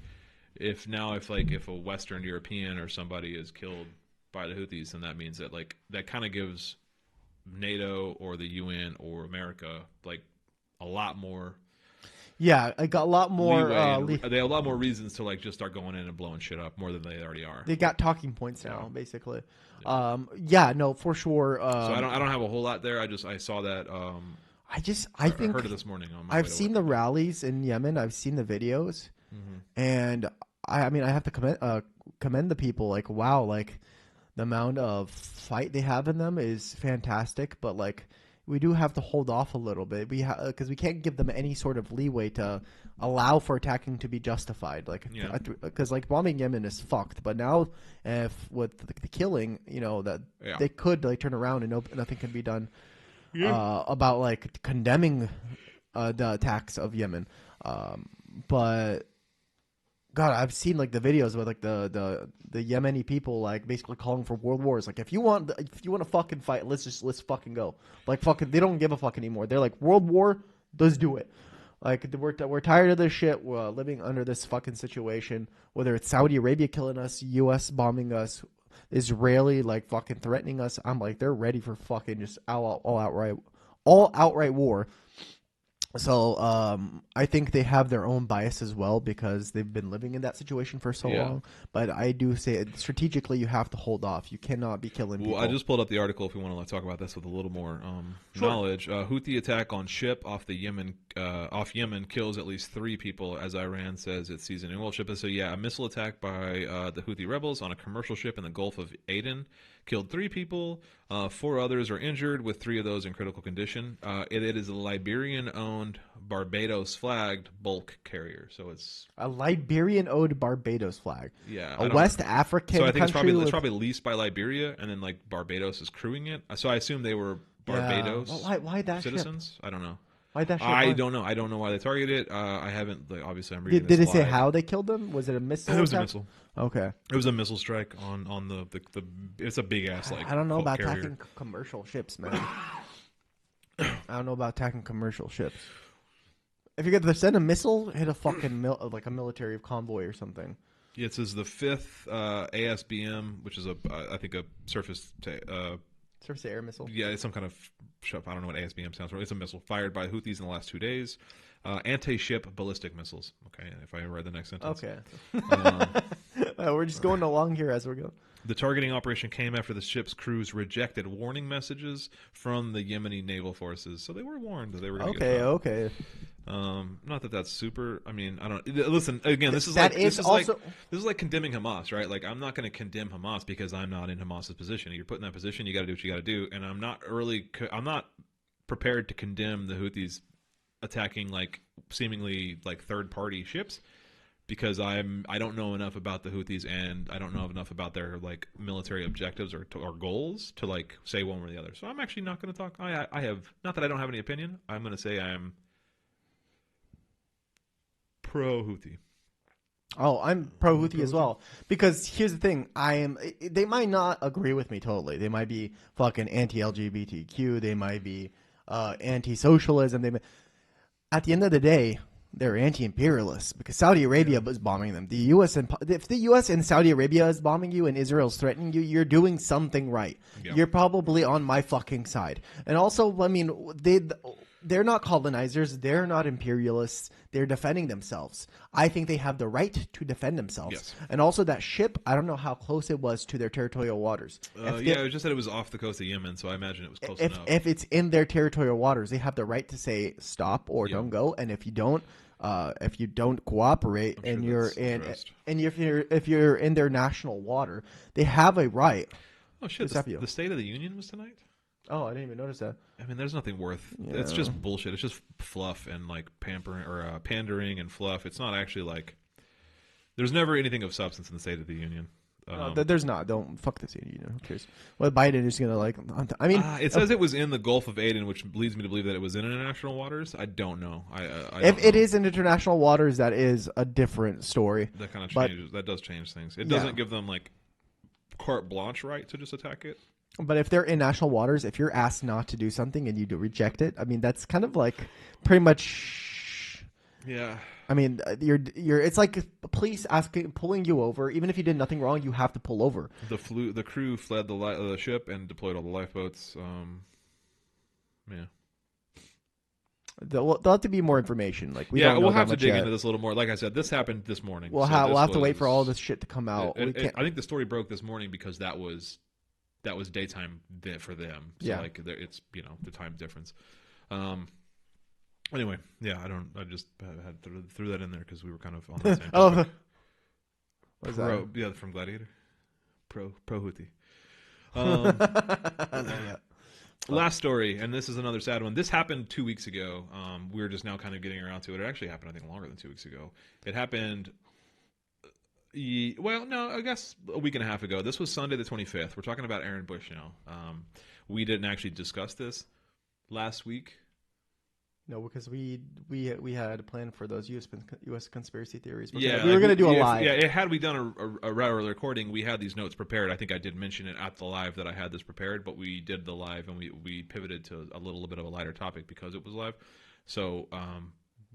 If a Western European or somebody is killed by the Houthis, then that means that like that kind of gives NATO or the UN or America like a lot more. Yeah, I got a lot more. They have a lot more reasons to like just start going in and blowing shit up more than they already are. They got talking points now, basically. Yeah, no, for sure. So I don't have a whole lot there. I saw that. I heard it this morning. I've seen the rallies in Yemen. I've seen the videos, and I mean, I have to commend the people. Like, wow, like the amount of fight they have in them is fantastic. But like, we do have to hold off a little bit. Because we can't give them any sort of leeway to allow for attacking to be justified. Like, because like bombing Yemen is fucked. But now, if with the killing, they could like turn around and nothing can be done about like condemning the attacks of Yemen. But God, I've seen like the videos with like the Yemeni people like basically calling for world wars. Like, if you want to fucking fight, let's fucking go. Like, fucking, they don't give a fuck anymore. They're like, world war, let's do it. Like, we're tired of this shit. We're living under this fucking situation. Whether it's Saudi Arabia killing us, U.S. bombing us, Israeli like fucking threatening us. I'm like, they're ready for fucking just all outright war. So I think they have their own bias as well, because they've been living in that situation for so long. But I do say strategically you have to hold off. You cannot be killing people. Well, I just pulled up the article if we want to talk about this with a little more knowledge. Houthi attack on ship off Yemen kills at least 3 people, as Iran says it sees an oil ship. And so a missile attack by the Houthi rebels on a commercial ship in the Gulf of Aden killed 3 people. 4 others are injured, with 3 of those in critical condition. It is a Liberian-owned, Barbados-flagged bulk carrier. So it's a Liberian-owned Barbados flag. Yeah, a West African. So I think country it's probably leased by Liberia, and then like Barbados is crewing it. So I assume they were Barbados why that citizens. Ship? I don't know. Why that ship? I don't know. I don't know why they targeted it. I haven't. Obviously, I'm reading. Did it say how they killed them? Was it a missile? It was a missile. Okay. It was a missile strike on the. It's a big ass like. I don't know about carrier. attacking commercial ships, man. I don't know about attacking commercial ships. If you get to send a missile, hit a fucking like a military convoy or something. Yeah, it says the 5th ASBM, which is I think a surface Surface to air missile. Yeah, it's some kind of ship. I don't know what ASBM stands for. It's a missile fired by Houthis in the last 2 days. Anti-ship ballistic missiles. Okay, if I read the next sentence. Okay. We're just going along here as we're going. The targeting operation came after the ship's crews rejected warning messages from the Yemeni naval forces. So they were warned that they were going to get shot. Okay. Not that that's super. I mean, I don't listen again. This is like condemning Hamas, right? Like, I'm not going to condemn Hamas because I'm not in Hamas's position. You're put in that position, you got to do what you got to do, and I'm not prepared to condemn the Houthis attacking like seemingly like third party ships because I don't know enough about the Houthis and I don't know enough about their like military objectives or goals to like say one way or the other. So I'm actually not going to talk. I have not that I don't have any opinion. I'm going to say I'm pro-Houthi. Oh, I'm pro-Houthi as well. Because here's the thing. They might not agree with me totally. They might be fucking anti-LGBTQ. They might be anti-socialism. At the end of the day, they're anti-imperialists because Saudi Arabia is bombing them. If the U.S. and Saudi Arabia is bombing you and Israel's threatening you, you're doing something right. Yeah. You're probably on my fucking side. And also, I mean, they're not colonizers. They're not imperialists. They're defending themselves. I think they have the right to defend themselves. Yes. And also that ship, I don't know how close it was to their territorial waters. It just said it was off the coast of Yemen, so I imagine it was close enough. If it's in their territorial waters, they have the right to say stop or don't go. And if you don't cooperate and if you're in their national water, they have a right. Oh shit! The State of the Union was tonight. Oh, I didn't even notice that. I mean, there's nothing worth. Yeah. It's just bullshit. It's just fluff and like pampering or pandering and fluff. It's not actually like. There's never anything of substance in the State of the Union. There's not. Don't fuck the State of the Union. Who cares? Well, Biden is gonna like. I mean, it says it was in the Gulf of Aden, which leads me to believe that it was in international waters. I don't know. If it is in international waters, that is a different story. That kind of changes. That does change things. It doesn't give them like carte blanche right to just attack it. But if they're in national waters, if you're asked not to do something and you do reject it, I mean, that's kind of like pretty much. Yeah. I mean, it's like police pulling you over. Even if you did nothing wrong, you have to pull over. The crew fled the ship and deployed all the lifeboats. Yeah. There'll have to be more information. Like we'll have to dig into this a little more. Like I said, this happened this morning. We'll have to wait for all this shit to come out. I think the story broke this morning because that was daytime for them. So like it's the time difference. Anyway, I just had threw that in there because we were kind of on the same topic. What is that? Yeah, from Gladiator. Pro Houthi. Last story, and this is another sad one. This happened 2 weeks ago. We were just now kind of getting around to it. It actually happened, I think, longer than 2 weeks ago. It happened. Well, no, I guess a week and a half ago. This was Sunday the 25th. We're talking about Aaron Bushnell. We didn't actually discuss this last week. No, because we had a plan for those U.S. conspiracy theories. We were going to do a live. Had we done a recording, we had these notes prepared. I think I did mention it at the live that I had this prepared, but we did the live and we pivoted to a little bit of a lighter topic because it was live. So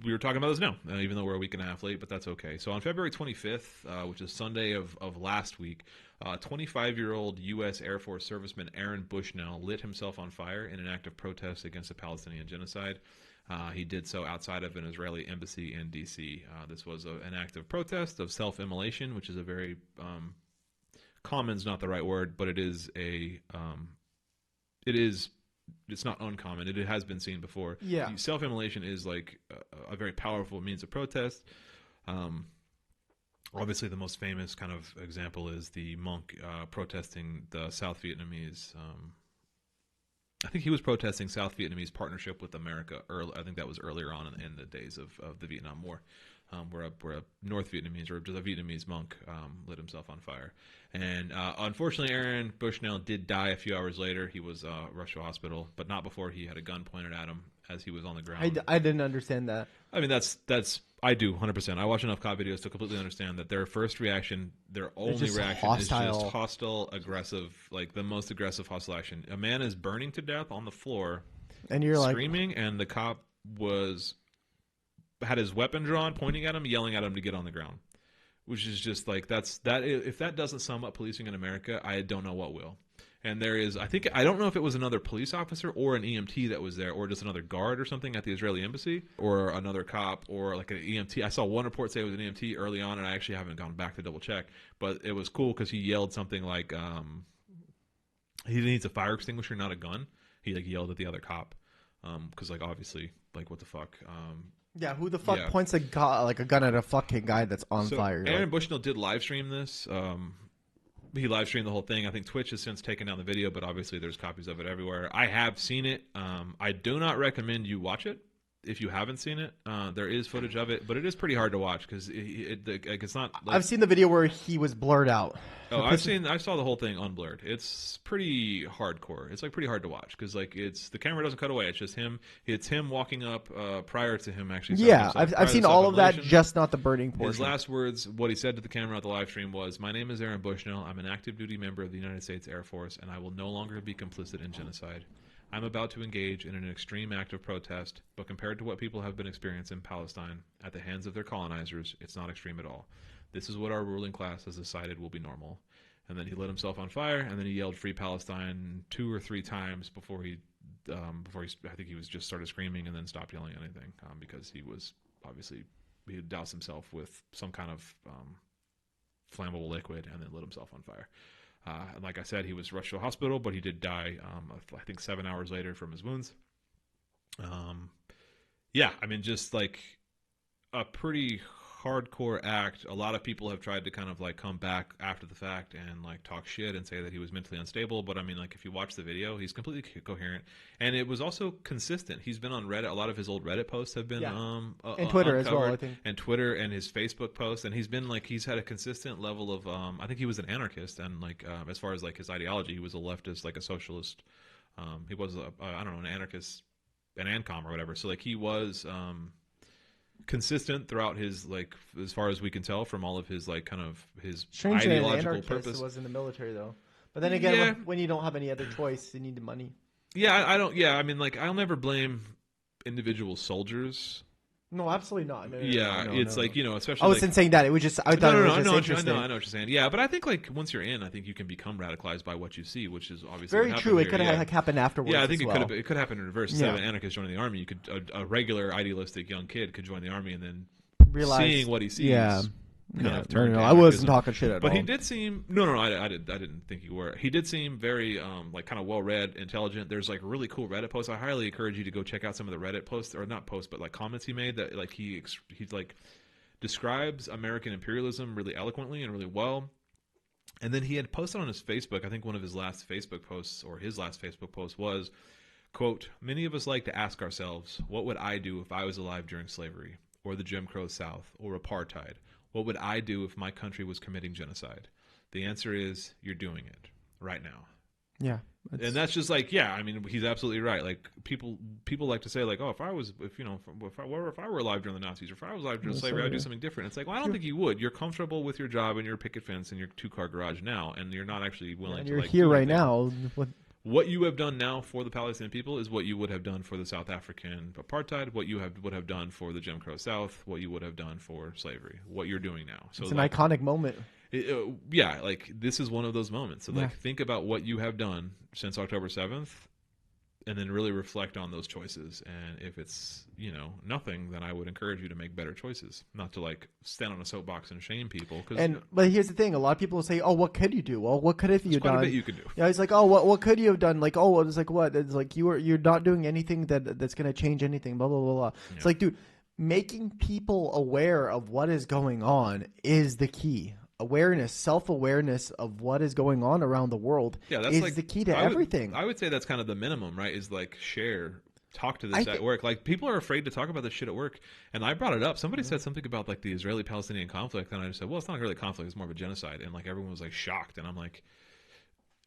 we were talking about this now, even though we're a week and a half late, but that's okay. So on February 25th, which is Sunday of last week, 25-year-old U.S. Air Force serviceman Aaron Bushnell lit himself on fire in an act of protest against the Palestinian genocide. He did so outside of an Israeli embassy in D.C. This was an act of protest, of self-immolation, which is a very common's not the right word, but it's not uncommon. It has been seen before. Yeah. Self-immolation is like a very powerful means of protest. Obviously, the most famous kind of example is the monk protesting the South Vietnamese. I think he was protesting South Vietnamese partnership with America. I think that was earlier on in the days of the Vietnam War, where a North Vietnamese or just a Vietnamese monk lit himself on fire. And unfortunately, Aaron Bushnell did die a few hours later. He was rushed to a hospital, but not before he had a gun pointed at him as he was on the ground. I didn't understand that. I mean, that's I do 100%. I watch enough cop videos to completely understand that their first reaction, their only reaction is just hostile, aggressive, like the most aggressive hostile action. A man is burning to death on the floor, and you're screaming, and the cop had his weapon drawn, pointing at him, yelling at him to get on the ground, which is just like that. If that doesn't sum up policing in America, I don't know what will. And there is, I don't know if it was another police officer or an EMT that was there, or just another guard or something at the Israeli embassy, or another cop, or like an EMT. I saw one report say it was an EMT early on, and I actually haven't gone back to double check. But it was cool because he yelled something like, he needs a fire extinguisher, not a gun. He like yelled at the other cop because like obviously like what the fuck. Yeah, who the fuck points a gun at a fucking guy that's on fire? Aaron Bushnell did live stream this. He live streamed the whole thing. I think Twitch has since taken down the video, but obviously there's copies of it everywhere. I have seen it. I do not recommend you watch it if you haven't seen it. There is footage of it, but it is pretty hard to watch because it's not. Like, I've seen the video where he was blurred out. Oh, I saw the whole thing unblurred. It's pretty hardcore. It's like pretty hard to watch because like the camera doesn't cut away. It's just him. It's him walking up prior to him actually. Yeah, I've seen all of that, just not the burning portion. His last words, what he said to the camera at the live stream was, "My name is Aaron Bushnell. I'm an active duty member of the United States Air Force, and I will no longer be complicit in genocide. I'm about to engage in an extreme act of protest, but compared to what people have been experiencing in Palestine at the hands of their colonizers, it's not extreme at all. This is what our ruling class has decided will be normal." And then he lit himself on fire, and then he yelled "Free Palestine" 2 or 3 times before he I think he was just started screaming and then stopped yelling anything because he was obviously he had doused himself with some kind of flammable liquid and then lit himself on fire. And like I said, he was rushed to a hospital, but he did die, I think 7 hours later from his wounds. Yeah, I mean, just like a pretty hardcore act. A lot of people have tried to kind of like come back after the fact and like talk shit and say that he was mentally unstable. But I mean, like if you watch the video, he's completely coherent, and it was also consistent. He's been on Reddit. A lot of his old Reddit posts have been and Twitter as well, I think, and Twitter and his Facebook posts. And he's been like he's had a consistent level of. I think he was an anarchist, and like as far as like his ideology, he was a leftist, like a socialist. He was I don't know, an anarchist, an ANCOM or whatever. So like he was. Consistent throughout his like as far as we can tell from all of his like kind of his ideological purpose. Was in the military though, but then again, when you don't have any other choice, you need the money. Yeah, I don't. Yeah, I mean, like I'll never blame individual soldiers. No, absolutely not. No, it's like you know, especially. I wasn't saying that. It was just I thought it was just interesting. I know what you're saying. Yeah, but I think like once you're in, I think you can become radicalized by what you see, which is obviously very true. It could have happened afterwards. Yeah, I think it could happen in reverse. Instead of an anarchist joining the army, you could a regular idealistic young kid could join the army and then realize seeing what he sees. Yeah. I wasn't talking shit at all. But he did seem I didn't think you were. He did seem very like kind of well read, intelligent. There's like really cool Reddit posts. I highly encourage you to go check out some of the Reddit posts, or not posts, but like comments he made that like he's like describes American imperialism really eloquently and really well. And then he had posted on his Facebook, I think one of his last Facebook posts or his last Facebook post was, quote, "Many of us like to ask ourselves, what would I do if I was alive during slavery, or the Jim Crow South, or apartheid? What would I do if my country was committing genocide? The answer is you're doing it right now." Yeah. And that's just like, yeah, I mean, he's absolutely right. Like people like to say like, oh, if I were alive during the Nazis, or if I was alive during slavery, I'd do something different. It's like, well, I don't think you would. You're comfortable with your job and your picket fence and your 2-car garage now, and you're not actually willing to you're like here right now. What you have done now for the Palestinian people is what you would have done for the South African apartheid, what you would have done for the Jim Crow South, what you would have done for slavery, what you're doing now. So it's an iconic moment. Yeah, like this is one of those moments. So like think about what you have done since October 7th, and then really reflect on those choices. And if it's, you know, nothing, then I would encourage you to make better choices, not to like stand on a soapbox and shame people. But here's the thing: a lot of people will say, "Oh, what could you do? Well, what could have you done?" Quite a bit you could do. Yeah, it's like, "Oh, what could you have done?" Like, "Oh, it's like what?" It's like you're not doing anything that's going to change anything. Blah blah blah blah. Yeah. It's like, dude, making people aware of what is going on is the key. Awareness, self-awareness of what is going on around the world is like the key to everything. I would say that's kind of the minimum, right? Is like talk to this at work. Like people are afraid to talk about this shit at work. And I brought it up. Somebody said something about like the Israeli-Palestinian conflict, and I just said, well, it's not really a conflict. It's more of a genocide. And like everyone was like shocked. And I'm like,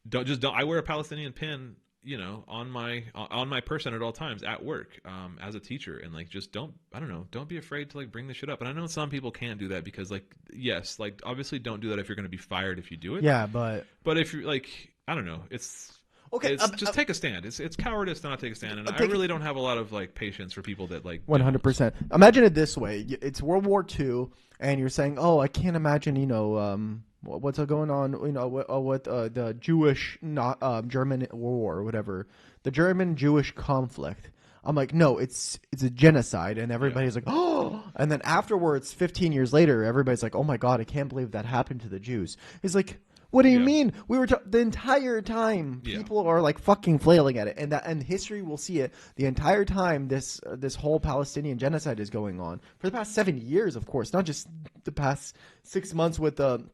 don't. I wear a Palestinian pin, you know, on my person at all times at work, as a teacher, and like just don't be afraid to like bring this shit up. And I know some people can't do that because like, yes, like obviously don't do that if you're going to be fired if you do it. Yeah, but if you're like, I don't know, it's okay. Just take a stand. It's cowardice to not take a stand, and I really don't have a lot of like patience for people that like 100%. Imagine it this way: it's World War II, and you're saying, "Oh, I can't imagine, you know, what's going on, with the Jewish, not German war or whatever, the German Jewish conflict. I'm like, no, it's a genocide, and everybody's like, oh, and then afterwards, 15 years later, everybody's like, oh my god, I can't believe that happened to the Jews. It's like, what do you mean? We were the entire time people are like fucking flailing at it, and history will see it the entire time. This whole Palestinian genocide is going on for the past 7 years, of course, not just the past 6 months with the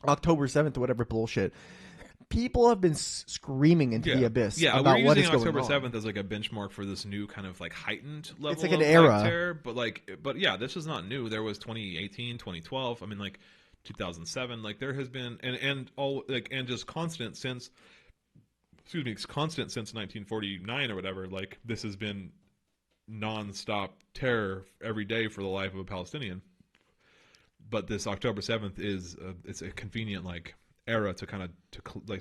October 7th or whatever bullshit. People have been screaming into the abyss about what is going on. October 7th as like a benchmark for this new kind of like heightened level. It's like an of era, like terror, but yeah, this is not new. There was 2018, 2012. I mean, like 2007. Like there has been and just constant since 1949 or whatever. Like this has been nonstop terror every day for the life of a Palestinian. But this October 7th is it's a convenient like era to kind of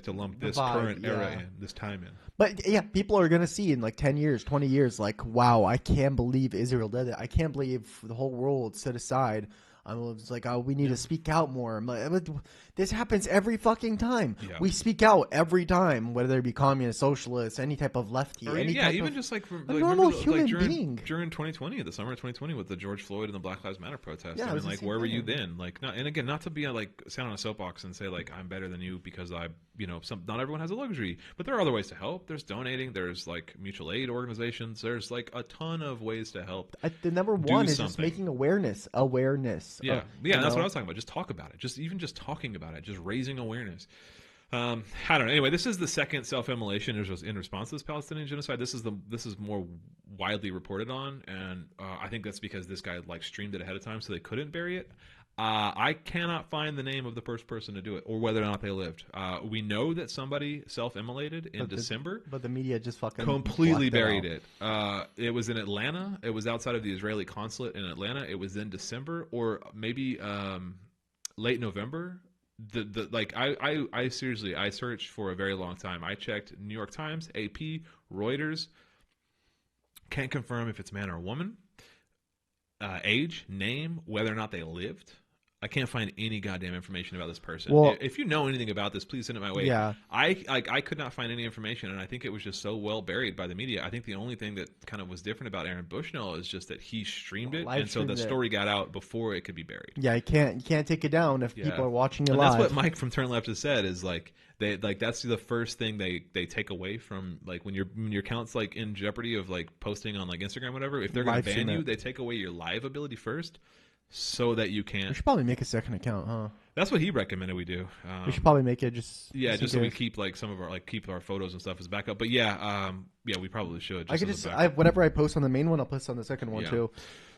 to lump this current era in, this time in. But yeah, people are gonna see in like 10 years, 20 years, like, wow, I can't believe Israel did it. I can't believe the whole world set aside. I was like, oh, we need to speak out more. This happens every fucking time. Yeah. We speak out every time, whether it be communist, socialist, any type of lefty, even just like from, a normal human being during 2020, the summer of 2020, with the George Floyd and the Black Lives Matter protests. I mean, like, where were you then? Like, not to be like sound on a soapbox and say like I'm better than you because not everyone has a luxury, but there are other ways to help. There's donating. There's like mutual aid organizations. There's like a ton of ways to help. The number one is just making awareness. Yeah, that's what I was talking about. Just talk about it. Just talking about it. Just raising awareness. I don't know. Anyway, this is the second self-immolation in response to this Palestinian genocide. This is more widely reported on, and I think that's because this guy like streamed it ahead of time, so they couldn't bury it. I cannot find the name of the first person to do it or whether or not they lived. We know that somebody self-immolated in December. But the media just fucking completely buried it. It was in Atlanta. It was outside of the Israeli consulate in Atlanta. It was in December or maybe late November. I seriously, I searched for a very long time. I checked New York Times, AP, Reuters. Can't confirm if it's man or woman. Age, name, whether or not they lived. I can't find any goddamn information about this person. Well, if you know anything about this, please send it my way. Yeah. I could not find any information, and I think it was just so well buried by the media. I think the only thing that kind of was different about Aaron Bushnell is just that he streamed it, and so the story got out before it could be buried. Yeah, you can't take it down if people are watching it live. That's what Mike from Turn Left has said is like that's the first thing they take away from like when your account's like in jeopardy of like posting on like Instagram or whatever. If they're going to ban you, they take away your live ability first. So that you can. We should probably make a second account, huh? That's what he recommended we do. We should probably make it just so we keep like some of our keep our photos and stuff as backup. But we probably should. Whatever I post on the main one, I'll post on the second one too.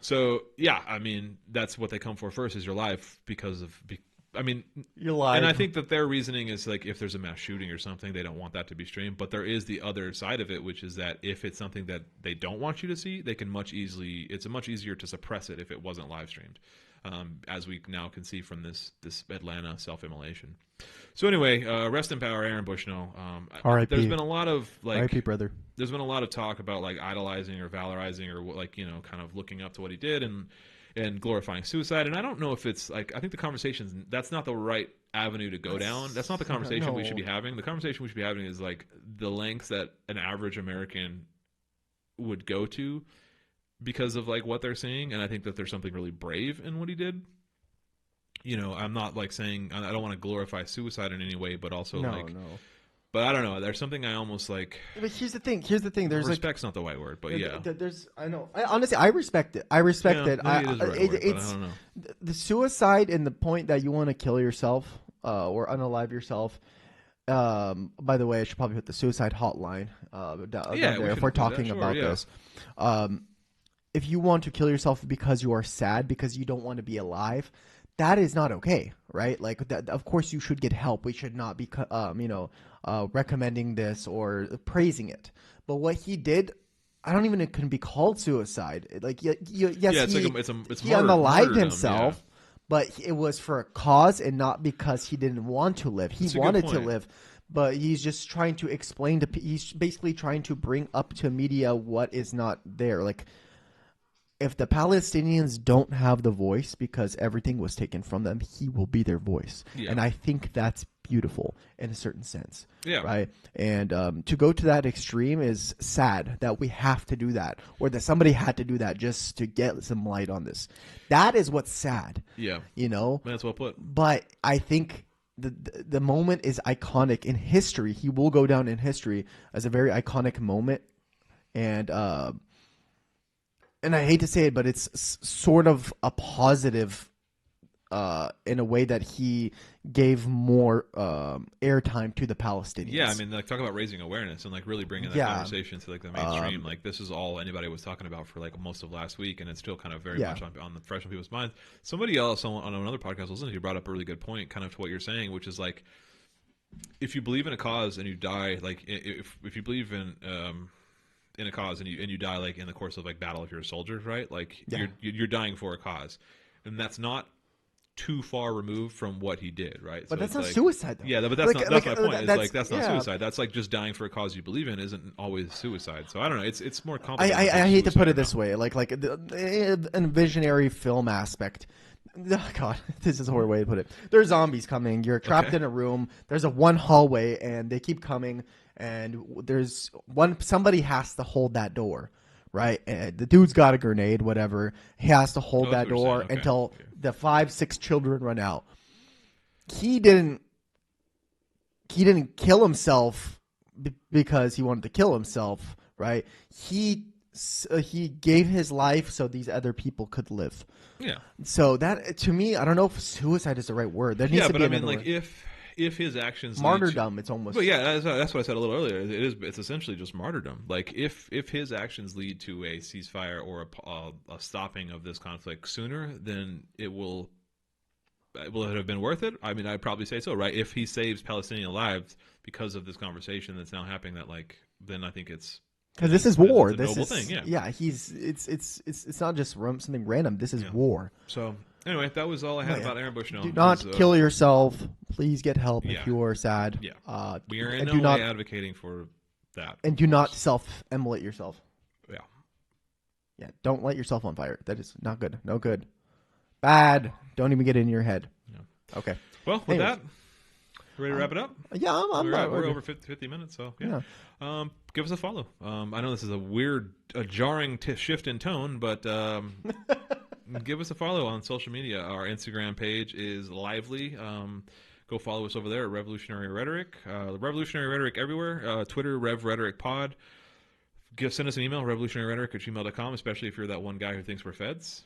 So I mean that's what they come for first is your live because of. You're live. And I think that their reasoning is like if there's a mass shooting or something, they don't want that to be streamed. But there is the other side of it, which is that if it's something that they don't want you to see, they can it's much easier to suppress it if it wasn't live streamed, as we now can see from this Atlanta self-immolation. So anyway, rest in power, Aaron Bushnell. R.I.P. There's been a lot of R.I.P. brother. There's been a lot of talk about like idolizing or valorizing or like kind of looking up to what he did and glorifying suicide. And I don't know if it's like, I think the conversation's, that's not the right avenue to go down. That's not the conversation we should be having. The conversation we should be having is like the lengths that an average American would go to because of like what they're seeing. And I think that there's something really brave in what he did. I'm not like saying, I don't want to glorify suicide in any way, but also no. But I don't know. There's something I almost like. But here's the thing. There's respect's not the right word, but yeah. I know. Honestly, I respect it. I respect it. Maybe it is the right word, but I don't know. The suicide and the point that you want to kill yourself or unalive yourself. By the way, I should probably put the suicide hotline down there if we're talking about this. If you want to kill yourself because you are sad because you don't want to be alive, that is not okay, right? Like that. Of course, you should get help. We should not be, recommending this or praising it. But what he did, I don't even know it can be called suicide. Like, yes, he unalived himself, but it was for a cause and not because he didn't want to live. He wanted to live, but he's just trying to explain he's basically trying to bring up to media what is not there. Like, if the Palestinians don't have the voice because everything was taken from them, he will be their voice. Yeah. And I think that's beautiful in a certain sense. Yeah. Right. And to go to that extreme is sad that we have to do that, or that somebody had to do that just to get some light on this. That is what's sad. Yeah. You know? That's well put. But I think the moment is iconic in history. He will go down in history as a very iconic moment. And I hate to say it, but it's sort of a positive in a way that he gave more airtime to the Palestinians. Yeah, I mean, like, talk about raising awareness and like really bringing that conversation to like the mainstream. Like, this is all anybody was talking about for like most of last week, and it's still kind of very much on the fresh on people's minds. Somebody else on another podcast I listened to brought up a really good point, kind of to what you're saying, which is like, if you believe in a cause and you die, like if you believe in a cause and you die like in the course of like battle, if you're a soldier, right? Like you're dying for a cause, and that's not too far removed from what he did, right? But so that's not like, suicide, though. Yeah, but that's my point. That's not suicide. That's like just dying for a cause you believe in isn't always suicide. So I don't know. It's more complicated. I hate to put it this way, like a visionary film aspect. Oh, God, this is a horrible way to put it. There's zombies coming. You're trapped in a room. There's one hallway, and they keep coming. And there's somebody has to hold that door, right? And the dude's got a grenade, whatever. He has to hold that door until the 5-6 children run out. He didn't kill himself because he wanted to kill himself, right? He gave his life so these other people could live. Yeah. So that, to me, I don't know if suicide is the right word. There needs to be another word. If his actions martyrdom, it's almost. But yeah, that's what I said a little earlier. It's essentially just martyrdom. Like if his actions lead to a ceasefire or a stopping of this conflict sooner, then will it have been worth it? I mean, I'd probably say so, right? If he saves Palestinian lives because of this conversation that's now happening, then I think it's. Because this is war. This is a noble thing. Yeah. It's not just something random. This is war. So anyway, that was all I had about Aaron Bushnell. Do not kill yourself. Please get help if you are sad. Yeah. We are in no way advocating for that. And do not self-immolate yourself. Yeah. Yeah. Don't light yourself on fire. That is not good. No good. Bad. Don't even get it in your head. Yeah. Okay. Well, with that, ready to wrap it up? Yeah, we're over 50 minutes, so yeah. Give us a follow. I know this is a jarring shift in tone, but give us a follow on social media. Our Instagram page is lively. Go follow us over there at Revolutionary Rhetoric. Revolutionary Rhetoric everywhere. Twitter, RevolutionaryRhetoricPod. Send us an email, revolutionaryrhetoric@gmail.com, especially if you're that one guy who thinks we're feds.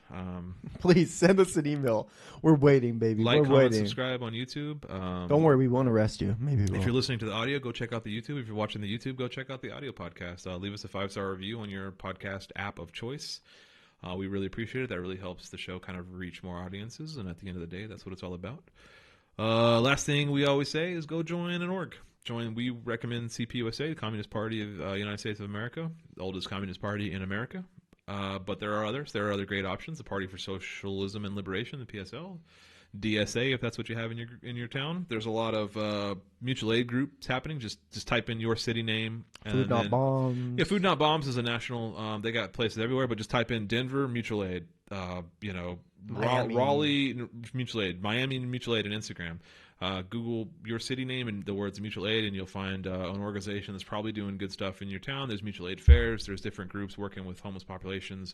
Please send us an email. We're waiting, baby. Like, we're comment, waiting. subscribe on YouTube. Don't worry, we won't arrest you. Maybe we will. If you're listening to the audio, go check out the YouTube. If you're watching the YouTube, go check out the audio podcast. Leave us a 5-star review on your podcast app of choice. We really appreciate it. That really helps the show kind of reach more audiences, and at the end of the day, that's what it's all about. Last thing we always say is go join an org. We recommend CPUSA, the Communist Party of the United States of America, the oldest communist party in America. But there are others. There are other great options. The Party for Socialism and Liberation, the PSL. DSA, if that's what you have in your town. There's a lot of mutual aid groups happening. Just type in your city name. Food Not Bombs. Yeah, Food Not Bombs is a national. They got places everywhere, but just type in Denver Mutual Aid. Raleigh Mutual Aid, Miami Mutual Aid, and Instagram. Google your city name and the words mutual aid, and you'll find an organization that's probably doing good stuff in your town. There's mutual aid fairs. There's different groups working with homeless populations.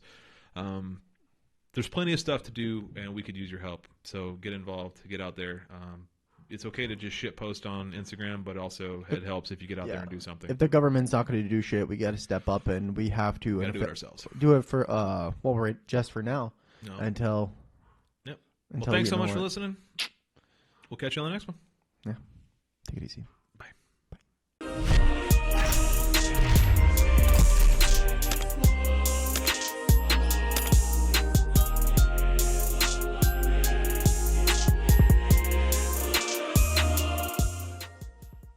There's plenty of stuff to do, and we could use your help. So get involved, get out there. It's okay to just shit post on Instagram, but also it helps if you get out there and do something. If the government's not going to do shit, we got to step up, and we have to do it ourselves. Do it for just for now until. Yep. Well, thanks so much for listening. We'll catch you on the next one. Yeah. Take it easy.